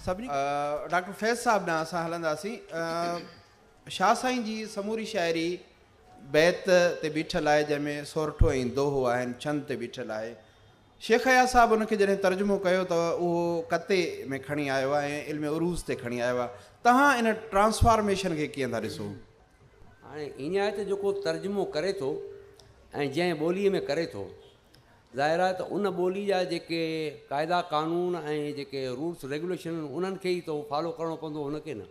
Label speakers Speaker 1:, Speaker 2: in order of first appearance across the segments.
Speaker 1: सभिनी डॉक्टर फैज़ साहब ना असां हलंदासीं। शाह साईं जी समूरी शाइरी बैत ते बीठल आहे, जंहिंमें सोरठो ऐं दोहो आहिनि, छंद ते बीठल आहे। शेख हयात साहब उनखे जॾहिं तर्जुमो कयो त उहो कते में खणी आयो आहे ऐं इल्म उरूज़ ते खणी आयो आहे। तव्हां इन ट्रांसफॉर्मेशन खे कीअं था ॾिसो?
Speaker 2: हाणे ईअं आहे त जेको तर्जुमो करे थो ऐं जंहिं ॿोलीअ में करे थो, ज़ाहिर आहे त उन ॿोली जा जेके क़ाइदा क़ानून ऐं जेके रूल्स रेगुलेशन उन्हनि खे ई तो फॉलो करिणो पवंदो, हुनखे न।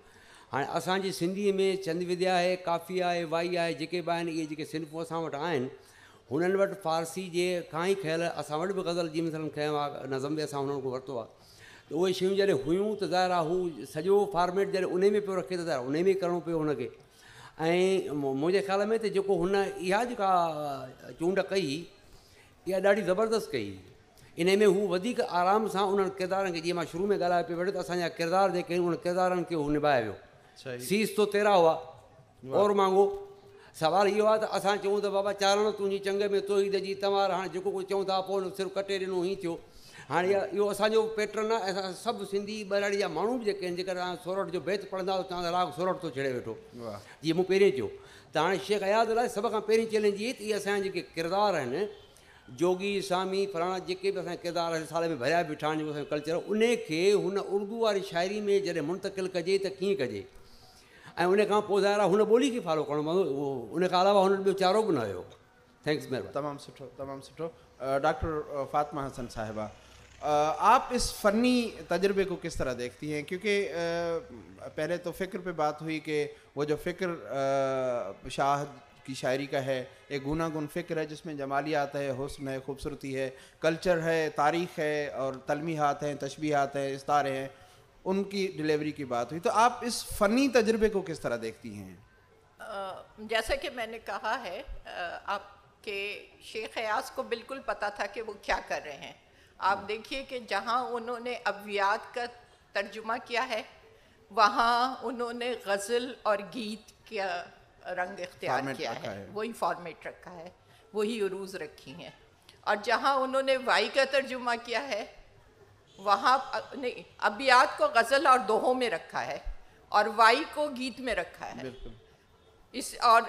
Speaker 2: हाणे असांजी सिंधीअ में चंद विद्या आहे, काफ़ी आहे, वाई आहे, जेके बि आहिनि इहे जेके सिन्फ़ूं असां वटि आहिनि, हुननि वटि फ़ारसी जे खां ई खयल, असां वटि बि ग़ज़ल जी मिसलनि खयो आहे, नज़म बि असां हुननि खां वरितो आहे। त उहे शयूं जॾहिं हुयूं त ज़ाहिर आहे हू सॼो फॉर्मेट जॾहिं उन में पियो रखे त ज़ाहिर उन में ई करिणो पियो हुनखे। ऐं मुंहिंजे ख़्याल में त जेको हुन इहा जेका चूंड कई, इहा ॾाढी ज़बरदस्त कई। इन में हू वधीक आराम सां उन्हनि किरदारनि खे, जीअं मां शुरू में ॻाल्हाए पियो वेठो त असांजा किरदार जेके आहिनि उन किरदारनि खे हू निभाए वियो। सीस तो तेरा हुआ और मांगो। सवाल इहो आहे त असां चऊं त बाबा चारण तुंहिंजी चंग में तो ई दजी तवार, हाणे जेको कुझु चऊं था पोइ सिर्फ़ु कटे ॾिनो हीअं थियो। हाणे इहो असांजो पैटर्न आहे। असां सभु सिंधी ॿराड़ी जा माण्हू बि जेके आहिनि, जेकर तव्हां सोरठ जो बैत पढ़ंदा तव्हां राग सोरठ थो छेड़े वेठो, जीअं मूं पहिरीं चयो। त हाणे शेख हयात लाइ सभ खां पहिरीं चैलेंज इहे त इहे असांजा जेके किरदार आहिनि, जोगी सामी फलाणा जेके बि असांजा किरदार साल में भरिया बीठा आहिनि, जेको असांजो कल्चर, उन खे हुन उर्दू वारी शाइरी में जॾहिं मुंतक़िल कजे त कीअं कजे। ऐं उन खां पोइ ज़ाहिर आहे हुन ॿोली खे फॉलो करिणो पवंदो, उन खां अलावा हुन ॿियो चारो बि न हुयो। थैंक्स महिरबानी।
Speaker 1: तमामु सुठो, तमामु सुठो। डॉक्टर फातिमा हसन साहिबा, आप इस फ़नी तजर्बे को किस तरह देखती हैं? क्योंकि पहले तो फ़िक्र पे बात हुई कि वो जो फ़िक्र शाह की शायरी का है, एक गुनागुन फ़िक्र है जिसमें जमालियात है, हुस्न है, खूबसूरती है, कल्चर है, तारीख़ है और तलमीहात हैं, तशबीहात हैं, इस्तारे हैं, उनकी डिलीवरी की बात हुई। तो आप इस फ़नी तजर्बे को किस तरह देखती हैं?
Speaker 3: जैसा कि मैंने कहा है, आपके शेख हयात को बिल्कुल पता था कि वो क्या कर रहे हैं। आप देखिए कि जहाँ उन्होंने अब्यात का तर्जुमा किया है, वहाँ उन्होंने गज़ल और गीत का रंग इख्तियार किया है, वही फॉर्मेट रखा है, वही उरूज़ रखी हैं। और जहाँ उन्होंने वाई का तर्जुमा किया है, वहाँ नहीं, अब्यात को गज़ल और दोहों में रखा है और वाई को गीत में रखा है। इस और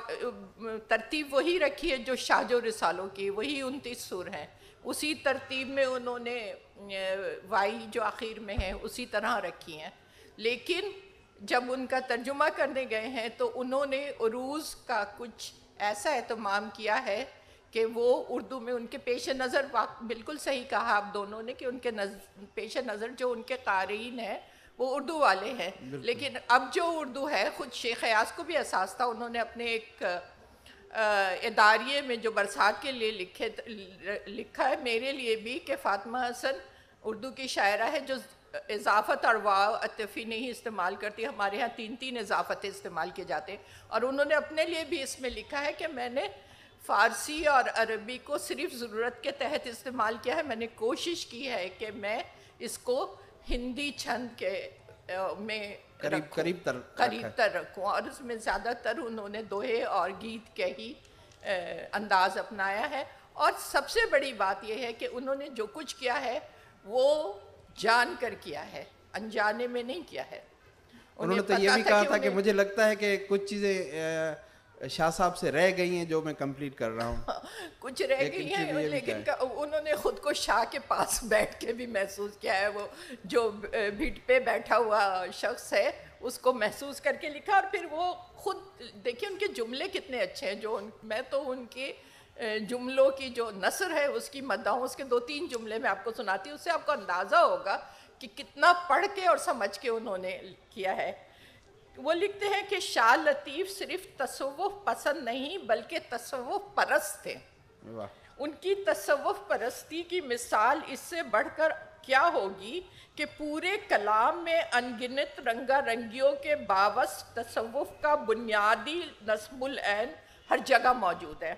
Speaker 3: तरतीब वही रखी है जो शाजो रिसालों की, वही 29 सुर हैं, उसी तरतीब में उन्होंने वाई जो आखिर में है उसी तरह रखी हैं। लेकिन जब उनका तर्जुमा करने गए हैं तो उन्होंने उरूज़ का कुछ ऐसा एहतमाम किया है कि वो उर्दू में उनके पेश नज़र, बिल्कुल सही कहा आप दोनों ने कि उनके पेश नज़र जो उनके क़ारीन हैं वो उर्दू वाले हैं। लेकिन अब जो उर्दू है, ख़ुद शेख हयात को भी एहसास था, उन्होंने अपने एक इदारिये में जो बरसात के लिए लिखा है, मेरे लिए भी, कि फातिमा हसन उर्दू की शायरा है जो इजाफ़त और वाव अतफ़ी नहीं इस्तेमाल करती। हमारे यहाँ 3 इजाफ़तें इस्तेमाल किए जाते हैं। और उन्होंने अपने लिए भी इसमें लिखा है कि मैंने फ़ारसी और अरबी को सिर्फ ज़रूरत के तहत इस्तेमाल किया है। मैंने कोशिश की है कि मैं इसको हिंदी छंद के में
Speaker 1: करीब
Speaker 3: तर रखूँ, और उसमें ज़्यादातर उन्होंने दोहे और गीत के ही अंदाज़ अपनाया है। और सबसे बड़ी बात यह है कि उन्होंने जो कुछ किया है वो जान कर किया है, अनजाने में नहीं किया है।
Speaker 1: उन्होंने तो ये भी कहा था कि मुझे लगता है कि कुछ चीज़ें शाह साहब से रह गई हैं जो मैं कंप्लीट कर रहा हूँ।
Speaker 3: कुछ रह गई हैं, लेकिन उन्होंने ख़ुद को शाह के पास बैठ के भी महसूस किया है। वो जो भीट पे बैठा हुआ शख्स है उसको महसूस करके लिखा। और फिर वो खुद देखिए उनके जुमले कितने अच्छे हैं। जो मैं तो उनके जुमलों की जो नसर है उसकी मद्दाह, उसके 2-3 जुमले मैं आपको सुनाती हूँ, उससे आपको अंदाज़ा होगा कि कितना पढ़ के और समझ के उन्होंने किया है। वो लिखते हैं कि शाह लतीफ़ सिर्फ तसव्वुफ़ पसंद नहीं बल्कि तसव्वुफ़ परस्त थे। उनकी तसव्वुफ़ परस्ती की मिसाल इससे बढ़कर क्या होगी कि पूरे कलाम में अनगिनत रंगा रंगियों के बावस तसव्वुफ़ का बुनियादी नस्मुल ऐन हर जगह मौजूद है।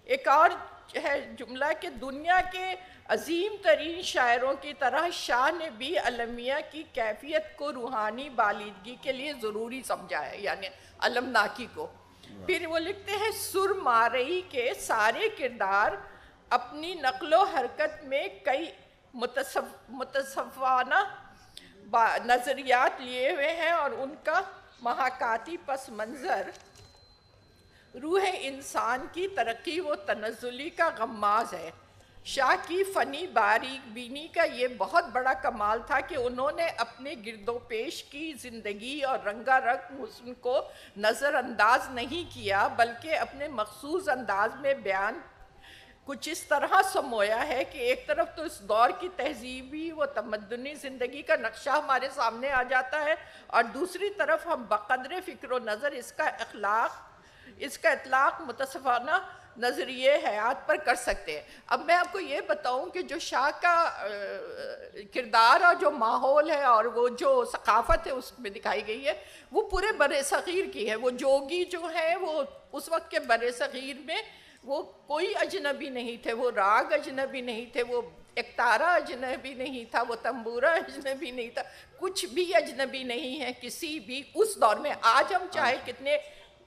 Speaker 3: एक और है जुमला कि दुनिया के अजीम तरीन शायरों की तरह शाह ने भी अलमिया की कैफियत को रूहानी बालिदगी के लिए ज़रूरी समझा है, यानी अलमनाकी को। फिर वो लिखते हैं सुर मारई के सारे किरदार अपनी नक्लो हरकत में कई मुतसव्वाना नज़रियात लिए हुए हैं और उनका महाकाती पस मंज़र रूह इंसान की तरक्की व तनज़्ज़ुली का गम्माज़ है। शाह की फ़नी बारीक बीनी का ये बहुत बड़ा कमाल था कि उन्होंने अपने गिरदोपेश की ज़िंदगी और रंगारंग हुस्न को नज़रअंदाज नहीं किया, बल्कि अपने मखसूस अंदाज में बयान कुछ इस तरह समोया है कि एक तरफ तो इस दौर की तहजीबी व तमद्दुनी ज़िंदगी का नक्शा हमारे सामने आ जाता है और दूसरी तरफ हम बक़द्र फ़िक्र व नज़र इसका इतलाक़ मुतसफ़ाना नज़रिए हयात पर कर सकते हैं। अब मैं आपको ये बताऊं कि जो शाह का किरदार और जो माहौल है और वो जो सकाफ़त है उसमें दिखाई गई है, वो पूरे बरे सग़ीर की है। वो जोगी जो है वो उस वक्त के बरे सग़ीर में वो कोई अजनबी नहीं थे, वो राग अजनबी नहीं थे, वो एकतारा अजनबी नहीं था, वो तंबूरा अजनबी नहीं था, कुछ भी अजनबी नहीं है किसी भी उस दौर में। आज हम चाहे कितने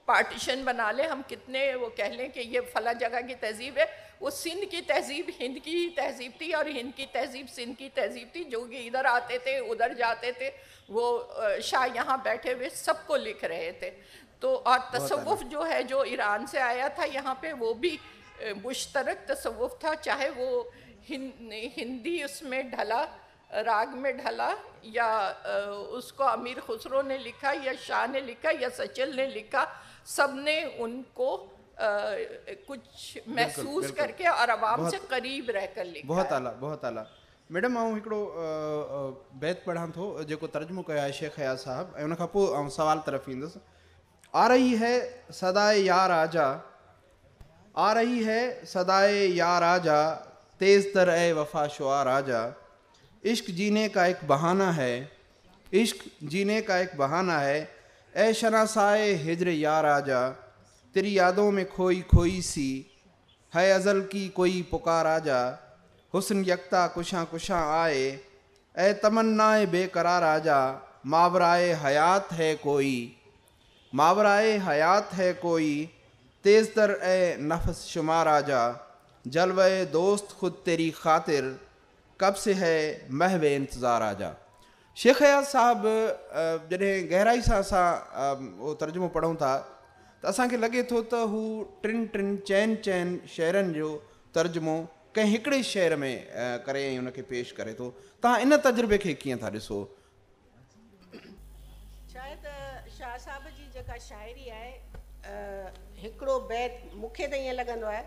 Speaker 3: पार्टीशन बना लें, हम कितने वो कह लें कि ये फला जगह की तहजीब है, वो सिंध की तहजीब हिंद की तहजीब थी और हिंद की तहजीब सिंध की तहजीब थी। जो कि इधर आते थे उधर जाते थे, वो शाह यहाँ बैठे हुए सबको लिख रहे थे। तो और तसव्वुफ़ जो है जो ईरान से आया था यहाँ पे, वो भी मुश्तरक तसव्वुफ़ था, चाहे वो हिंदी उसमें ढला, राग में ढला, या उसको अमीर खुसरो ने लिखा या शाह ने लिखा या सचल ने लिखा, सब ने उनको कुछ महसूस करके और आवाम से करीब रहकर लिखा।
Speaker 1: बहुत आला, बहुत आला। मैडम आऊं हिकिड़ो बैत पढ़ां थो जेको तर्जुमो कयो आहे शेख हयात साहब, ऐं उन खां पोइ आऊं सवाल तरफ़ ईंदुसि। आ रही है सदाए या राजा, आ रही है सदाए या राजा, तेज़ तर ए वफा शुआ राजा, इश्क जीने का एक बहाना है, इश्क जीने का एक बहाना है, ए शनासाए हिजर या राजा, तेरी यादों में खोई खोई सी है अज़ल की कोई पुकार आजा, हुस्न यकता कुशां कुशां आए, ए तमन्नाए बेकरार आजा, मावराए हयात है कोई, मावराए हयात है कोई, तेज़ तर ए नफ्स शुमार आजा, जलवे दोस्त खुद तेरी खातिर, कब से है महवे इंतज़ार आजा। शेख हयात साहब जॾहिं गहराई सां असां उहो तर्जुमो पढ़ूं था त असांखे लॻे थो त हू टिनि चइनि शहरनि जो तर्जुमो कंहिं हिकिड़े शहर में करे ऐं उनखे पेश करे थो। तव्हां इन तजुर्बे खे कीअं था ॾिसो?
Speaker 4: शायदि शाह साहब जी जेका शाइरी आहे, हिकिड़ो बैत मूंखे त ईअं लॻंदो आहे,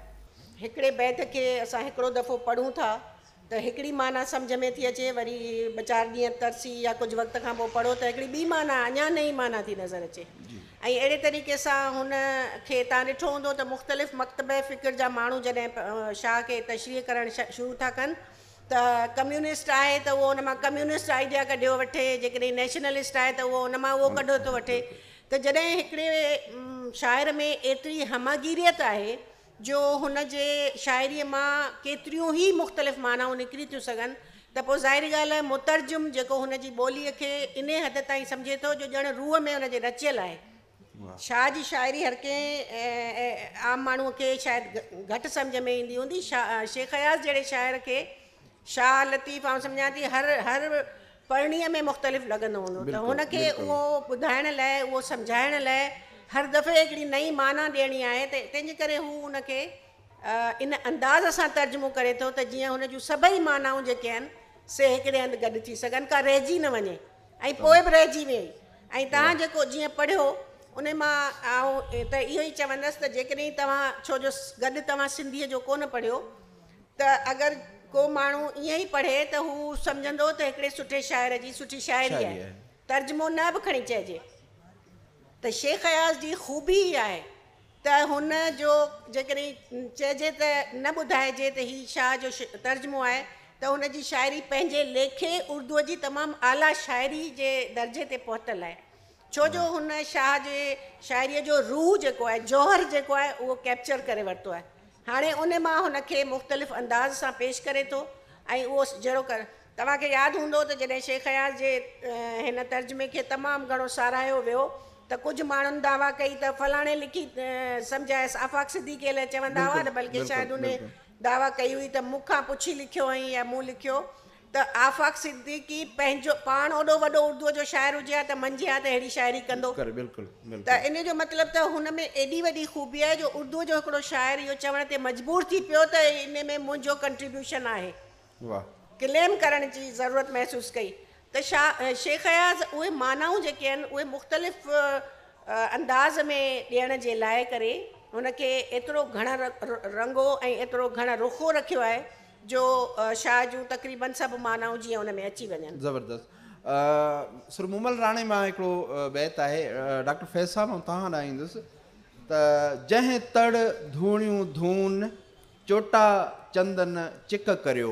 Speaker 4: हिकिड़े बैत खे असां हिकिड़ो दफ़ो पढ़ूं था त हिकिड़ी माना सम्झ में थी अचे, वरी ॿ चारि ॾींहं तरसी या कुझु वक़्त खां पोइ पढ़ो त हिकिड़ी ॿी माना अञा नई माना थी नज़र अचे। ऐं अहिड़े तरीक़े सां हुन खे तव्हां ॾिठो हूंदो त मुख़्तलिफ़ मकतब फ़िक्र जा माण्हू जॾहिं शाह खे तशरीह करणु शुरू था कनि त कम्यूनिस्ट आहे त उहो उन मां कम्यूनिस्ट आइडिया कढियो वठे, जेकॾहिं नेशनलिस्ट आहे त उहो उन मां उहो कढियो थो वठे। त जॾहिं हिकिड़े शाइर में एतिरी हमगीरियत आहे जो हुन जे शाइरीअ मां केतिरियूं ई मुख़्तलिफ़ मानाऊं निकिरी थियूं सघनि, त पोइ ज़ाहिरी ॻाल्हि आहे मुतरजुम जेको हुन जी ॿोलीअ खे इन हद ताईं सम्झे थो जो ॼण रूह में हुन जे रचियल आहे। शाह जी शाइरी हर कंहिं आम माण्हूअ खे शायदि घटि सम्झ में ईंदी हूंदी। शेख हयात जहिड़े शाइर खे शाह लतीफ़ आउं सम्झां थी हर पढ़णीअ में मुख़्तलिफ़ लॻंदो हूंदो, त हुनखे उहो ॿुधाइण लाइ, उहो सम्झाइण लाइ हर दफ़े हिकिड़ी नई माना ॾियणी आहे, त तंहिंजे करे हू उनखे इन अंदाज़ सां तर्जुमो करे थो त जीअं हुन जूं सभई मानाऊं जेके आहिनि से हिकिड़े हंधि गॾु थी सघनि, का रहिजी न वञे ऐं पोइ बि रहिजी वई। ऐं तव्हां जेको जीअं पढ़ियो उन मां आउं त इहो ई चवंदसि त जेकॾहिं तव्हां, छो जो गॾु तव्हां सिंधीअ जो कोन पढ़ियो, त अगरि को माण्हू ईअं ई पढ़े त हू सम्झंदो त हिकिड़े सुठे शाइर जी सुठी शाइरी आहे, तर्जुमो न बि खणी चइजे। त शेख हयात जी ख़ूबी आहे त हुन जो जेकॾहिं चइजे त न ॿुधाइजे त हीउ शाह जो तर्जुमो आहे, त हुन जी शाइरी पंहिंजे लेखे उर्दूअ जी तमामु आला शाइरी जे दर्जे ते पहुतल आहे, छो जो हुन शाह जे शाइरीअ जो रूह जेको आहे, जौहर जेको आहे, उहो कैप्चर करे वरितो आहे। हाणे उन मां हुनखे मुख़्तलिफ़ अंदाज़ सां पेश करे थो ऐं उहो जहिड़ो कर। तव्हांखे यादि हूंदो त जॾहिं शेख हयात जे हिन तर्जुमे खे तमामु घणो साराहियो वियो त कुझु माण्हुनि दावा कई त फलाणे लिखी सम्झायसि, आफ़ाक़ सिद्दीक़ी लाइ चवंदा हुआ त बल्कि शायदि उन दावा कई हुई त मूंखां पुछी लिखियो हुई या मूं लिखियो। त आफ़ाक़ सिद्दीकी पंहिंजो पाण ओॾो वॾो उर्दूअ जो शाइर हुजे हा त मंझि हा त अहिड़ी शाइरी कंदो।
Speaker 1: करे बिल्कुलु बिल्कुलु।
Speaker 4: त इन जो मतिलबु त हुन में एॾी वॾी ख़ूबी आहे जो उर्दूअ जो हिकिड़ो शाइर इहो चवण ते मजबूर थी पियो त इन में मुंहिंजो कंट्रीब्यूशन आहे,
Speaker 1: वाह।
Speaker 4: क्लेम करण जी ज़रूरत महसूसु कई। त शेख अयाज़ उहे मानाऊं जेके आहिनि उहे मुख़्तलिफ़ अंदाज़ में ॾियण जे लाइ करे हुनखे एतिरो घणा रंगो ऐं एतिरो घणा रुखो रखियो आहे जो शाह जूं तक़रीबन सभु मानाऊं जीअं हुन में अची वञनि।
Speaker 1: ज़बरदस्त। सुरमूमल राणे मां हिकिड़ो बैत आहे, डॉक्टर फैज़ साहब मां तव्हां ॾांहुं ईंदुसि त जंहिं तड़ धूणियूं धून चोटा चंदन चिक करियो,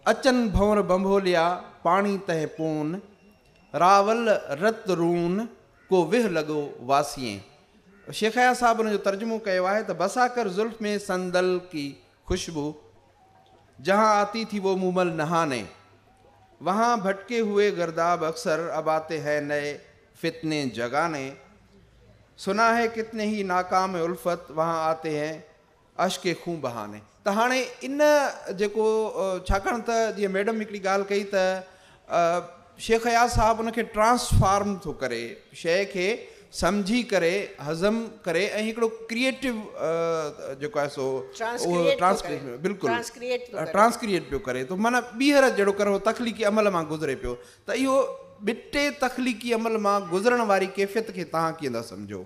Speaker 1: अचनि भंवर बंभोलिया पाणी तह पून, रावल रत रून को विह लॻो वासिए। शेख अयाज़ साहब हुन जो तर्जुमो कयो आहे त बसाकर जुल्फ में संदल की खुशबू, जहाँ आती थी वो मुमल नहाने, वहाँ भटके हुए गर्दाब अक्सर अब आते हैं नए फितने जगाने, सुना है कितने ही नाकाम उल्फत वहाँ आते हैं अश्के खूं बहाने। त हाणे इन जेको छाकाणि त जीअं मैडम हिकिड़ी ॻाल्हि कई त शेख अयाज़ साहब उनखे ट्रांसफॉर्म थो करे, शइ खे सम्झी करे हज़म करे ऐं हिकिड़ो क्रिएटिव जेको आहे सो बिल्कुलु ट्रांसक्रिएट पियो करे, त माना ॿीहर जहिड़ो करे तख़लीक़ी अमल मां गुज़रे पियो। त इहो ॿिटे तख़लीक़ी अमल मां गुज़रण वारी कैफ़ियत खे तव्हां कीअं था सम्झो?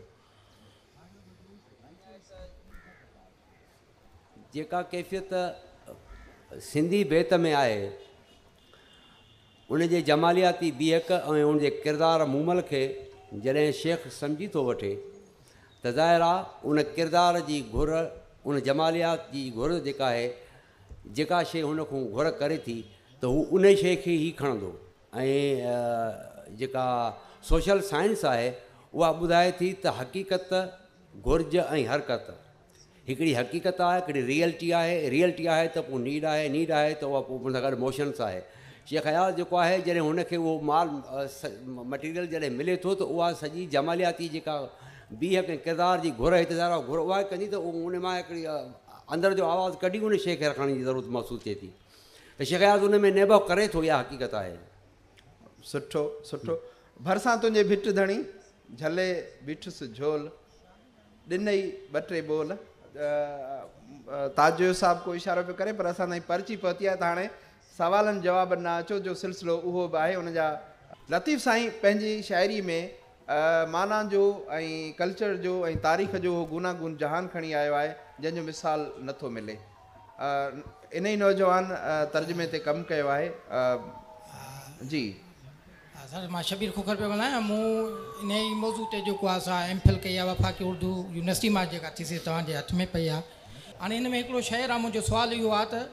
Speaker 2: जेका कैफ़ियत सिंधी बेत में आहे उन जे जमालियाती बीहक ऐं उन जे किरदार मूमल खे जॾहिं शेख सम्झी थो वठे त ज़ाहिर आहे उन किरदार जी घुर, उन जमालियात जी घुर जेका आहे, जेका शइ हुन खां घुर करे थी त हू उन शइ खे ई खणंदो। ऐं जेका सोशल साइंस आहे उहा ॿुधाए थी त हक़ीक़त, घुर्ज ऐं हरकत, हिकिड़ी हक़ीक़त आहे, हिकिड़ी रियलिटी आहे त पोइ नीड आहे त उहा पोइ उन सां गॾु मोशन्स आहे। शेख अयाज़ जेको आहे जॾहिं हुनखे उहो माल मटीरियल जॾहिं मिले थो त उहा सॼी जमालियाती जेका बीहक ऐं किरदार जी घुर इंतज़ार घुर उहा कंदी त उन मां हिकिड़ी अंदरि जो आवाज़ु कढी उन शइ खे रखण जी ज़रूरत महसूसु थिए थी। त शेख अयाज़ उन में निभाउ करे थो, इहा हक़ीक़त आहे।
Speaker 1: सुठो सुठो। भरिसां तुंहिंजे भिट धणी झले बीठुसि झोल, ॾिनई ॿ टे बोल। ताजो साहब को इशारो पियो करे पर असां ताईं पर्ची पहुती आहे, त हाणे सवालनि जवाबनि न अचो जो सिलसिलो उहो बि आहे। उनजा लतीफ़ साईं पंहिंजी शाइरी में माना जो ऐं कल्चर जो ऐं तारीख़ जो गूनागून जहान खणी आयो आहे जंहिंजो मिसाल नथो मिले। इन ई नौजवान तर्जुमे ते कमु कयो आहे। जी
Speaker 5: सर, मां शबीर खोखर पियो ॻाल्हायां। मूं इन ई मौज़ू ते जेको आहे असां एमफिल कई आहे वफ़ाक़ी उर्दू यूनिवर्सिटी मां, जेका थीसी तव्हांजे हथ में पई आहे। हाणे हिन में हिकिड़ो शेर आहे, मुंहिंजो सुवालु इहो आहे त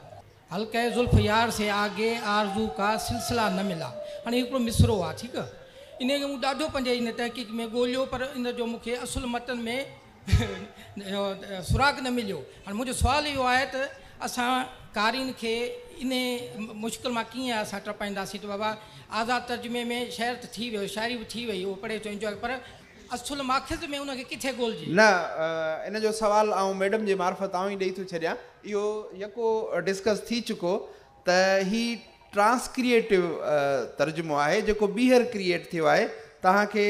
Speaker 5: हल्के जुल्फ़ यार से आगे आरज़ू का सिलसिला न मिला। हाणे हिकिड़ो मिसरो आहे, ठीकु आहे, इन खे मूं ॾाढो पंहिंजे इन तहक़ीक़ में ॻोल्हियो पर इन जो मूंखे असुलु मतन में सुराग न मिलियो। हाणे मुंहिंजो सुवालु इहो आहे त असां क़ारीन खे इन मुश्किल मां कीअं असां टपाईंदासीं? त बाबा आज़ादु तर्जुमे में शेर त थी वियो, शाइरी बि थी वई, उहो पढ़े थो इंजॉय, पर असुलु माख़िज़ में उनखे किथे ॻोल्हिजे?
Speaker 1: न, इन जो सवालु आउं मैडम जे मार्फत आउं ई ॾेई थो छॾियां। इहो यको डिस्कस थी चुको त ही ट्रांसक्रिएटिव तर्जुमो आहे जेको ॿीहर क्रिएट थियो आहे। तव्हांखे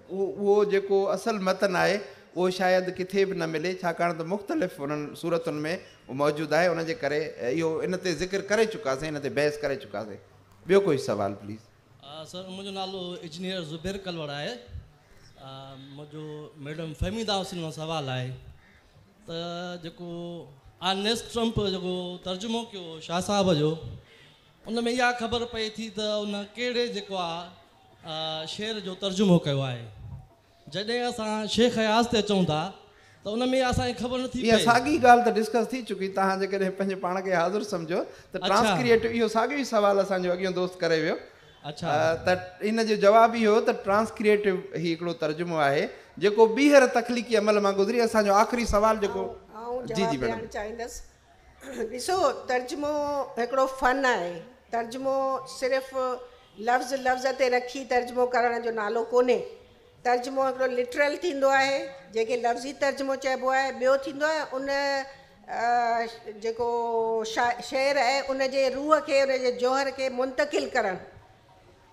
Speaker 1: उहो जेको असल मतन आहे उहो शायदि किथे बि न मिले, छाकाणि त मुख़्तलिफ़ उन्हनि सूरतुनि में उहो मौजूदु आहे। उनजे करे इहो इन ते ज़िक्र करे चुकासीं, इन ते बहस करे चुकासीं। ॿियो कोई सवाल प्लीज़?
Speaker 6: सर, मुंहिंजो नालो इंजीनियर ज़ुबैर कलवड़ आहे। मुंहिंजो मैडम फहमीदा हुसैन जो सवालु आहे त जेको नेक्स्ट ट्रम्प जेको तर्जुमो कयो शाह साहब जो, उन में इहा ख़बर पए थी त उन कहिड़े जेको आहे शेर जो तर्जुमो कयो आहे। जॾहिं असां शेख अयाज़ ते अचूं था त उन में असांखे ख़बर नथी पए।
Speaker 1: इहा साॻी ॻाल्हि त डिस्कस थी चुकी। तव्हां जेकॾहिं पंहिंजे पाण खे हाज़िर सम्झो त ट्रांसक्रिएटिव इहो साॻियो ई सुवालु असांजो अॻियों दोस्त करे वियो।
Speaker 6: अच्छा,
Speaker 1: त इन जो जवाबु इहो त ट्रांसक्रिएटिव ही हिकिड़ो तर्जुमो आहे जेको ॿीहर तख़लीक़ी अमल मां गुज़री। असांजो आख़िरी सवाल जेको जी जी मैडम
Speaker 4: चाहींदसि, ॾिसो तर्जुमो हिकिड़ो फ़न आहे। तर्जुमो सिर्फ़ु लफ़्ज़ लफ़्ज़ ते रखी तर्जुमो करण जो नालो कोन्हे। तर्जुमो हिकिड़ो लिटरल थींदो आहे, जंहिंखे लफ़्ज़ी तर्जुमो चइबो आहे। ॿियो थींदो आहे उन जेको शेर आहे उन जे रूह खे उन जे जौहर खे मुंतकिल करणु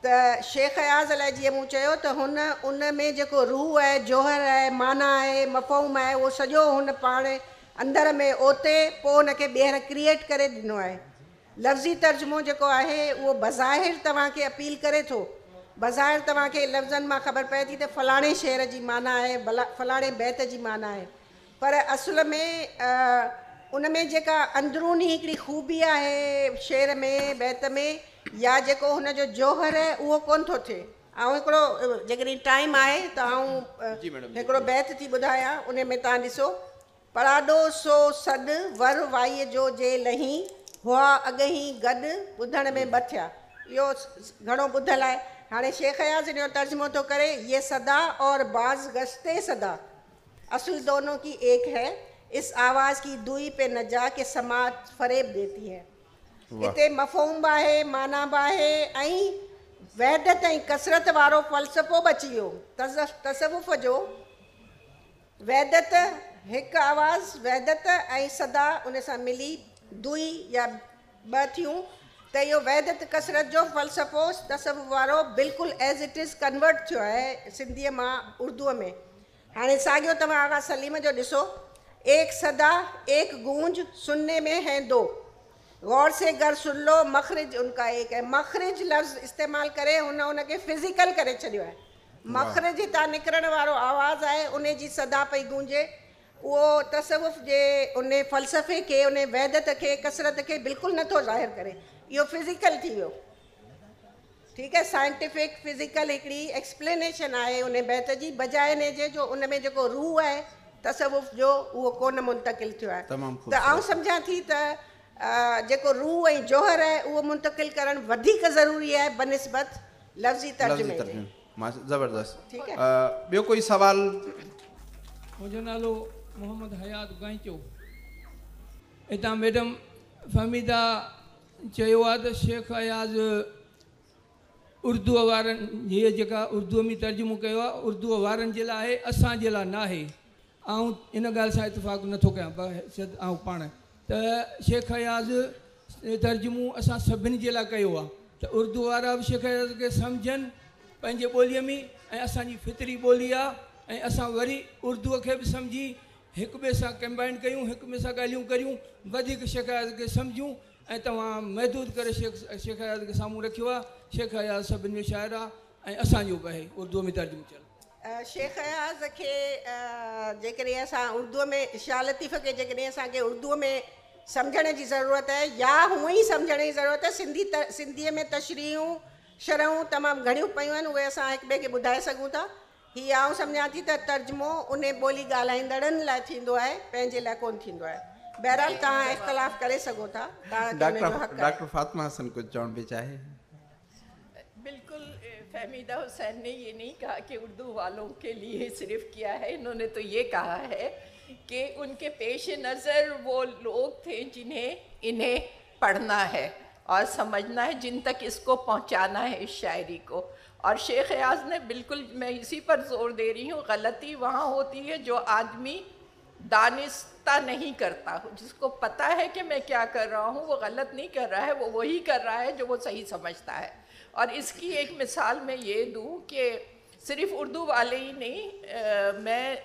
Speaker 4: त शेख अयाज़ अलाए जीअं मूं चयो त हुन उन में जेको रूह आहे जौहर आहे माना आहे मफ़हूम आहे उहो सॼो हुन पाण अंदर में ओते पोइ हुनखे ॿीहर क्रिएट करे ॾिनो आहे। लफ़्ज़ी तर्जुमो जेको आहे उहो बज़ाहिर तव्हांखे अपील करे थो, बज़ाहिर तव्हांखे लफ़्ज़नि मां ख़बर पए थी त फलाणे शेर जी माना आहे फलाणे बैत जी माना आहे, पर असुल में उन में जेका अंदरूनी हिकिड़ी ख़ूबी आहे शेर में बैत में या जेको हुन जो जौहर आहे उहो कोन थो थिए। ऐं हिकिड़ो जेकॾहिं टाइम आहे त आउं हिकिड़ो बैत थी ॿुधायां, उन में तव्हां ॾिसो पढ़ाॾो सो सॾु वर वाईअ जो जे लही हुआ अॻही गॾु ॿुधण में ॿ थिया। इहो घणो ॿुधल आहे। हाणे शेख अयाज़ जो तर्जुमो थो करे ये सदा और बाज़ गश्ते सदा असल दोनों की एक है, इस आवाज़ की दुई पे न जा के समात फरेब देती है। हिते मफ़हूम बि आहे माना बि आहे ऐं वहदत ऐं कसरत वारो फ़लसफ़ो बि अची वियो। तसवुफ़ जो वहदत हिकु आवाज़ वहदत ऐं सदा उन सां मिली दुई या ॿ थियूं त इहो वहदत कसरत जो फ़लसफ़ो तसवुफ़ वारो बिल्कुलु एज़ इट इज़ कन्वर्ट थियो आहे सिंधीअ मां उर्दूअ में। हाणे साॻियो तव्हां आगा सलीम जो ॾिसो एक सदा एक गूंज सुनने में है दो, गौर से गर सुन लो मखरिज उनका एक है। मखरिज लफ़्ज़ इस्तेमालु करे हुनखे फिज़िकल करे छॾियो आहे। मखरिज हितां निकिरण वारो आवाज़ु आहे उन जी सदा पई गूंजे, उहो तसवुफ़ जे उन फ़लसफ़े खे उन वहदत खे कसरत खे बिल्कुलु नथो ज़ाहिर करे, इहो फिज़िकल थी वियो। ठीकु आहे, साइंटिफिक फिज़िकल हिकिड़ी एक्सप्लेनेशन आहे उन बैत जी, बजाए इन जे जो उन में जेको रूह आहे तसवुफ़ जो उहो कोन मुंतकिल थियो आहे। त आउं सम्झां थी त जेको रूह ऐं जौहर आहे उहो मुंतकिल करणु वधीक ज़रूरी आहे बनिस्बत लफ़्ज़ी तर्जुमे जे।
Speaker 1: ज़बरदस्त। ठीक है, ॿियो कोई सवाल?
Speaker 7: मुंहिंजो नालो मोहम्मद हयात गांचो। हितां मैडम फहमीदा चयो आहे त शेख अयाज़ उर्दूअ वारनि हीअ जेका उर्दूअ में तर्जुमो कयो आहे उर्दूअ वारनि जे लाइ आहे, असांजे लाइ न आहे। ऐं इन ॻाल्हि सां इतफ़ाक़ नथो कयां ऐं पाण त शेख अयाज़ तर्जुमो असां सभिनी जे लाइ कयो आहे त उर्दू वारा बि शेख अयाज़ खे सम्झनि पंहिंजे ॿोलीअ में ऐं असांजी फितरी ॿोली आहे ऐं असां वरी उर्दूअ खे बि सम्झी हिक ॿिए सां कंबाइन कयूं, हिक ॿिए सां ॻाल्हियूं करियूं, वधीक शेख अयाज़ खे सम्झूं। ऐं तव्हां महदूद करे शेख अयाज़ खे साम्हूं रखियो आहे। शेख अयाज़ सभिनी जो शाइर आहे ऐं असांजो बि आहे उर्दूअ में तर्जुमो थियल।
Speaker 4: शेख अयाज़ खे जेकॾहिं असां उर्दूअ में शाह लतीफ़ खे जेकॾहिं असांखे उर्दूअ में सम्झण जी ज़रूरत आहे या हूअं ई सम्झण जी ज़रूरत आहे, सिंधीअ में तशरीहूं शरहूं तमामु घणियूं पियूं आहिनि, उहे असां हिक ॿिए खे ॿुधाए सघूं था। हीअ आउं सम्झां थी त तर्जुमो उन ॿोली ॻाल्हाईंदड़नि लाइ थींदो आहे, पंहिंजे लाइ कोन्ह थींदो आहे। बहरहाल तव्हां इख़्तिलाफ़ करे सघो था।
Speaker 1: डॉक्टर फातिमा हसन कुछ चवण भी चाहे?
Speaker 3: बिल्कुल, फहमीदा हुसैन ने ये नहीं कहा कि उर्दू वालों के लिए सिर्फ किया है, इन्होंने तो ये कहा है कि उनके पेश नज़र वो लोग थे जिन्हें इन्हें पढ़ना है और समझना है, जिन तक इसको पहुंचाना है इस शायरी को। और शेख अयाज़ ने बिल्कुल, मैं इसी पर जोर दे रही हूँ, गलती वहाँ होती है जो आदमी दानिस्ता नहीं करता हो, जिसको पता है कि मैं क्या कर रहा हूँ वो गलत नहीं कर रहा है, वो वही कर रहा है जो वो सही समझता है। और इसकी एक मिसाल मैं ये दूँ कि सिर्फ उर्दू वाले ही नहीं, मैं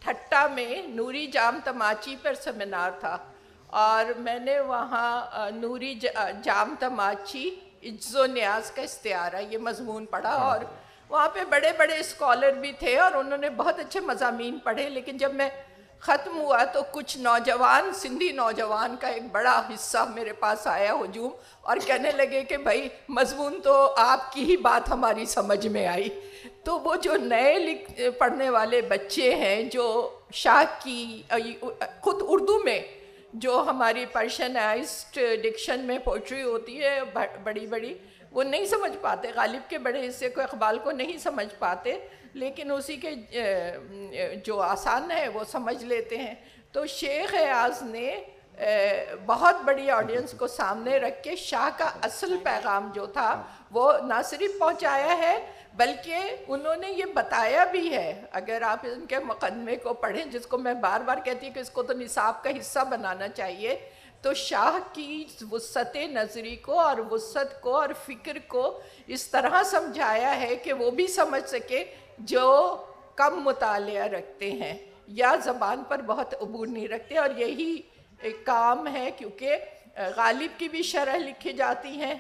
Speaker 3: ठट्टा में नूरी जाम तमाची पर सेमिनार था और मैंने वहाँ नूरी जाम तमाची इज्जो न्याज का इस्तिआरा ये मजमून पढ़ा और वहाँ पे बड़े बड़े स्कॉलर भी थे और उन्होंने बहुत अच्छे मज़ामीन पढ़े। लेकिन जब मैं ख़त्म हुआ तो कुछ नौजवान, सिंधी नौजवान का एक बड़ा हिस्सा मेरे पास आया हुजूम और कहने लगे कि भाई मजमून तो आपकी ही बात हमारी समझ में आई। तो वो जो नए पढ़ने वाले बच्चे हैं जो शाह की खुद उर्दू में जो हमारी पर्शियनाइज्ड डिक्शन में पोइट्री होती है बड़ी बड़ी, वो नहीं समझ पाते, गालिब के बड़े हिस्से को, इकबाल को नहीं समझ पाते, लेकिन उसी के जो आसान है वो समझ लेते हैं। तो शेख अयाज़ ने बहुत बड़ी ऑडियंस को सामने रख के शाह का असल पैगाम जो था वो ना सिर्फ पहुंचाया है बल्कि उन्होंने ये बताया भी है, अगर आप इनके मुकदमे को पढ़ें, जिसको मैं बार बार कहती हूँ कि इसको तो निसाब का हिस्सा बनाना चाहिए, तो शाह की वुसअत नज़री को और वुसअत को और फ़िक्र को इस तरह समझाया है कि वो भी समझ सके जो कम मुतालिया रखते हैं या ज़बान पर बहुत अबूर नहीं रखते। और यही एक काम है, क्योंकि गालिब की भी शरह लिखी जाती हैं,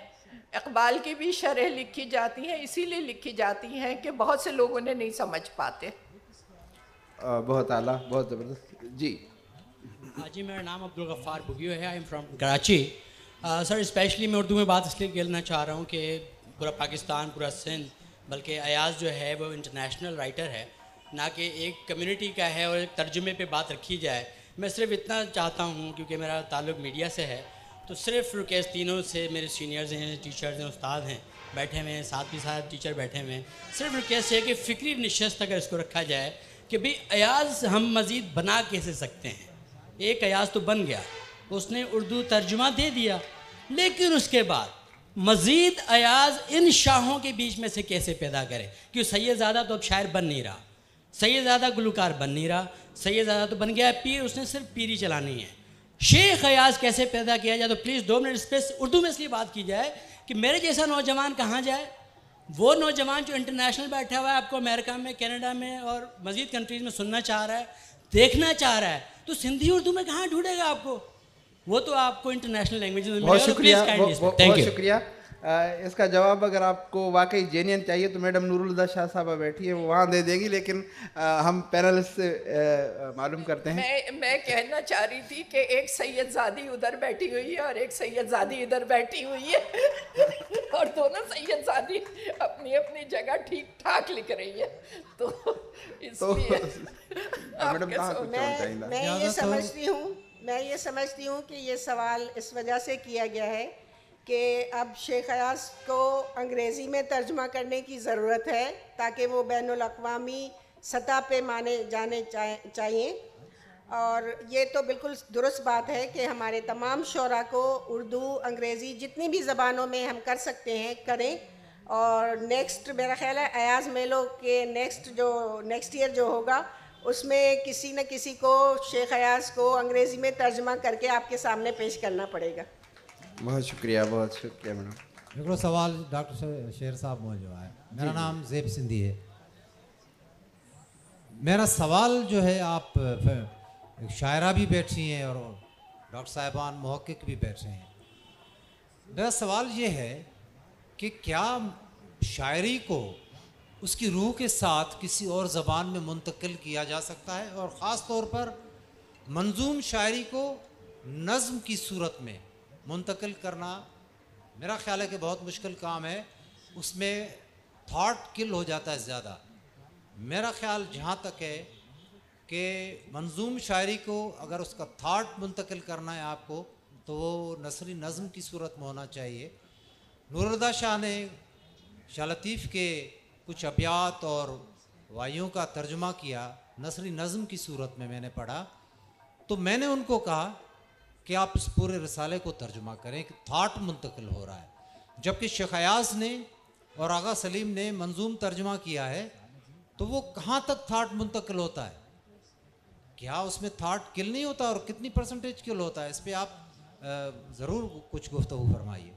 Speaker 3: इकबाल की भी शरह लिखी जाती हैं, इसीलिए लिखी जाती हैं कि बहुत से लोग उन्हें नहीं समझ पाते।
Speaker 1: बहुत आला, बहुत ज़बरदस्त। जी
Speaker 8: जी, मेरा नाम अब्दुल गफ़ार बुगियो है, I am from Karachi. Sir, specially मैं उर्दू में बात इसलिए कहना चाह रहा हूँ कि पूरा पाकिस्तान, पूरा सिंध, बल्कि अयाज़ जो है वो इंटरनेशनल राइटर है, ना कि एक कम्युनिटी का है और एक तर्जुमे पे बात रखी जाए। मैं सिर्फ इतना चाहता हूँ, क्योंकि मेरा ताल्लुक़ मीडिया से है, तो सिर्फ रुकेश तीनों से मेरे सीनियर्स हैं, टीचर्स हैं, उस्ताद हैं बैठे हुए हैं, साथ ही साथ टीचर बैठे हुए हैं, सिर्फ रिक्वेस्ट है कि फ़िक्री नशस्त अगर इसको रखा जाए कि भाई अयाज़ हम मज़ीद बना कैसे सकते हैं। एक अयाज़ तो बन गया, उसने उर्दू तर्जुमा दे दिया, लेकिन उसके बाद मज़ीद अयाज़ इन शाहों के बीच में से कैसे पैदा करें, क्योंकि सैयदज़ादा तो अब शायर बन नहीं रहा, सैयदज़ादा गुलकार बन नहीं रहा, सैयदज़ादा तो बन गया पीर, उसने सिर्फ पीरी चलानी है। शेख अयाज़ कैसे पैदा किया जाए, तो प्लीज़ 2 मिनट स्पेस उर्दू में इसलिए बात की जाए कि मेरे जैसा नौजवान कहाँ जाए, वो नौजवान जो इंटरनेशनल बैठा हुआ है, आपको अमेरिका में, कनाडा में और मज़ीद कंट्रीज़ में सुनना चाह रहा है, देखना चाह रहा है, तो सिंधी उर्दू में कहाँ ढूंढेगा आपको, वो तो आपको इंटरनेशनल लैंग्वेज में
Speaker 1: बहुत शुक्रिया,
Speaker 8: बहुत
Speaker 1: शुक्रिया। इसका जवाब अगर आपको वाकई जेन्युइन चाहिए तो मैडम नूरुल शाह साहबा बैठी है, वो वहाँ दे देंगी, लेकिन हम पैनलिस्ट से मालूम करते हैं।
Speaker 3: मैं कहना चाह रही थी कि एक सैयदजादी उधर बैठी हुई है और एक सैयदजादी इधर बैठी हुई है और दोनों सैयदजादी अपनी अपनी जगह ठीक ठाक लिख रही है, तो इसलिए
Speaker 4: मैं ये समझती हूँ कि ये सवाल इस वजह से किया गया है कि अब शेख अयाज़ को अंग्रेज़ी में तर्जुमा करने की ज़रूरत है ताकि वो बैनुल अक़वामी सतह पे माने जाने चाहिए। और ये तो बिल्कुल दुरुस्त बात है कि हमारे तमाम शोरा को उर्दू, अंग्रेज़ी, जितनी भी ज़बानों में हम कर सकते हैं करें। और नेक्स्ट मेरा ख़्याल है अयाज़ मेलो के नेक्स्ट ईयर जो होगा उसमें किसी न किसी को शेख अयाज़ को अंग्रेज़ी में तर्जुमा करके आपके सामने पेश करना पड़ेगा।
Speaker 1: बहुत शुक्रिया मैडम।
Speaker 9: हिकिड़ो सवाल डॉक्टर शेर साहब मौजूद है। मेरा नाम ज़ेब सिंधी है। मेरा सवाल जो है, आप एक शायरा भी बैठी हैं और डॉक्टर साहिबान मुहक्किक भी बैठे हैं। मेरा सवाल ये है कि क्या शायरी को उसकी रूह के साथ किसी और ज़बान में मुंतकिल किया जा सकता है, और ख़ास तौर पर मंजूम शायरी को नज़्म की सूरत में मुंतकिल करना मेरा ख्याल है कि बहुत मुश्किल काम है, उसमें थॉट किल हो जाता है ज़्यादा। मेरा ख्याल जहाँ तक है कि मंजूम शायरी को अगर उसका थॉट मुंतकिल करना है आपको, तो वो नसरी नज़्म की सूरत में होना चाहिए। नूरुल शाह ने शाह लतीफ़ के कुछ अबियात और वाइयों का तर्जुमा किया नसरी नज़्म की सूरत में, मैंने पढ़ा, तो मैंने उनको कहा कि आप इस पूरे रिसाले को तर्जुमा करें कि थाट मुंतकिल हो रहा है। जबकि शेख अयाज़ ने और आगा सलीम ने मंजूम तर्जुमा किया है, तो वो कहाँ तक थाट मुंतकिल होता है, क्या उसमें थाट किल नहीं होता और कितनी परसेंटेज किल होता है, इस पर आप ज़रूर कुछ गुफ्तगू फरमाइए।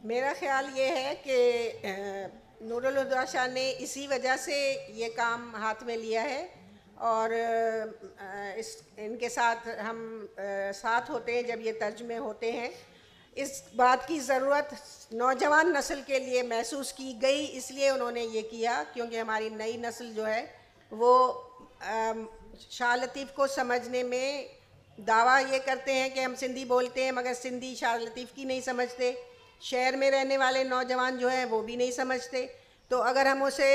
Speaker 4: मेरा ख्याल ये है कि नूरुल हुदा शाह ने इसी वजह से ये काम हाथ में लिया है और इनके साथ हम साथ होते हैं जब ये तर्जुमे होते हैं। इस बात की ज़रूरत नौजवान नस्ल के लिए महसूस की गई, इसलिए उन्होंने ये किया, क्योंकि हमारी नई नस्ल जो है वो शाह लतीफ़ को समझने में दावा ये करते हैं कि हम सिंधी बोलते हैं, मगर सिंधी शाह लतीफ़ की नहीं समझते। शहर में रहने वाले नौजवान जो हैं वो भी नहीं समझते। तो अगर हम उसे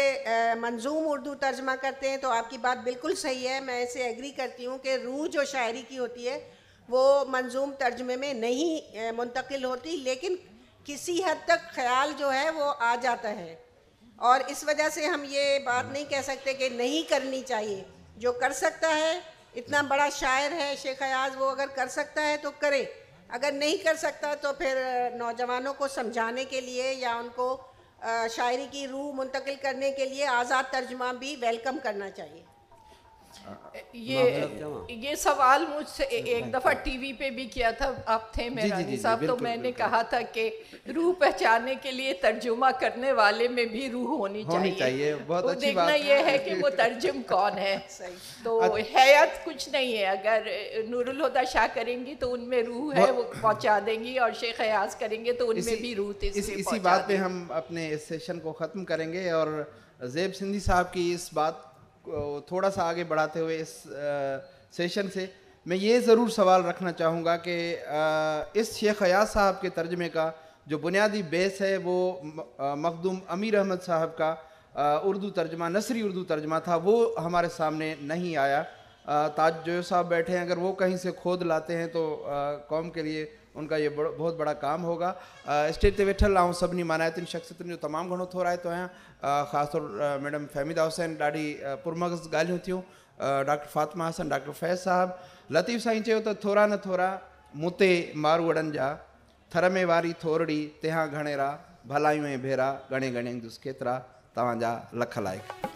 Speaker 4: मंजूम उर्दू तर्जमा करते हैं तो आपकी बात बिल्कुल सही है, मैं इसे एग्री करती हूँ कि रूह जो शायरी की होती है वो मंजूम तर्जमे में नहीं मुंतकिल होती, लेकिन किसी हद तक ख्याल जो है वो आ जाता है। और इस वजह से हम ये बात नहीं कह सकते कि नहीं करनी चाहिए। जो कर सकता है, इतना बड़ा शायर है शेख अयाज़, वो अगर कर सकता है तो करे, अगर नहीं कर सकता तो फिर नौजवानों को समझाने के लिए या उनको शायरी की रूह मुंतकिल करने के लिए आज़ाद तर्जमा भी वेलकम करना चाहिए।
Speaker 3: ये सवाल मुझसे एक दफ़ा टीवी पे भी किया था, आप थे मेहरानी साहब, तो मैंने कहा था कि रूह पहचानने के लिए तर्जुमा करने वाले में भी रूह होनी चाहिए।
Speaker 1: बहुत अच्छी बात
Speaker 3: देखना ये है कि वो तर्जुम कौन है। तो हैत कुछ नहीं है, अगर नूरुल हुदा शाह करेंगी तो उनमें रूह है, वो पहुंचा देंगी, और शेख अयाज करेंगे तो उनमें भी रूह थी।
Speaker 1: इसी बात पे हम अपने इस सेशन को ख़त्म करेंगे और ज़ेब सिंधी साहब की इस बात थोड़ा सा आगे बढ़ाते हुए इस सेशन से मैं ये ज़रूर सवाल रखना चाहूँगा कि इस शेख अयाज साहब के तर्जमे का जो बुनियादी बेस है वो मखदूम अमीर अहमद साहब का उर्दू तर्जमा, नसरी उर्दू तर्जमा था, वो हमारे सामने नहीं आया। ताज जो साहब बैठे हैं, अगर वो कहीं से खोद लाते हैं तो कौम के लिए उनका ये बहुत बड़ा काम होगा। स्टेज ते वेठल ऐं सभिनी मानायतुनि शख़्सियतुनि जो तमामु घणो थोराइतो आहियां। ख़ासि तौर मैडम फहमीदा हुसैन, ॾाढी पुरमग़ज़ ॻाल्हियूं थियूं। डॉक्टर फातिमा हसन, डॉक्टर फैज़ साहब। लतीफ़ साईं चयो त थोरा न थोरा मुते मारूअड़नि जा, थर में वारी थोरड़ी तिहां घणेरा, भलायूं ऐं भेरा घणे घणे दुस केतिरा, तव्हांजा लख लाइक़।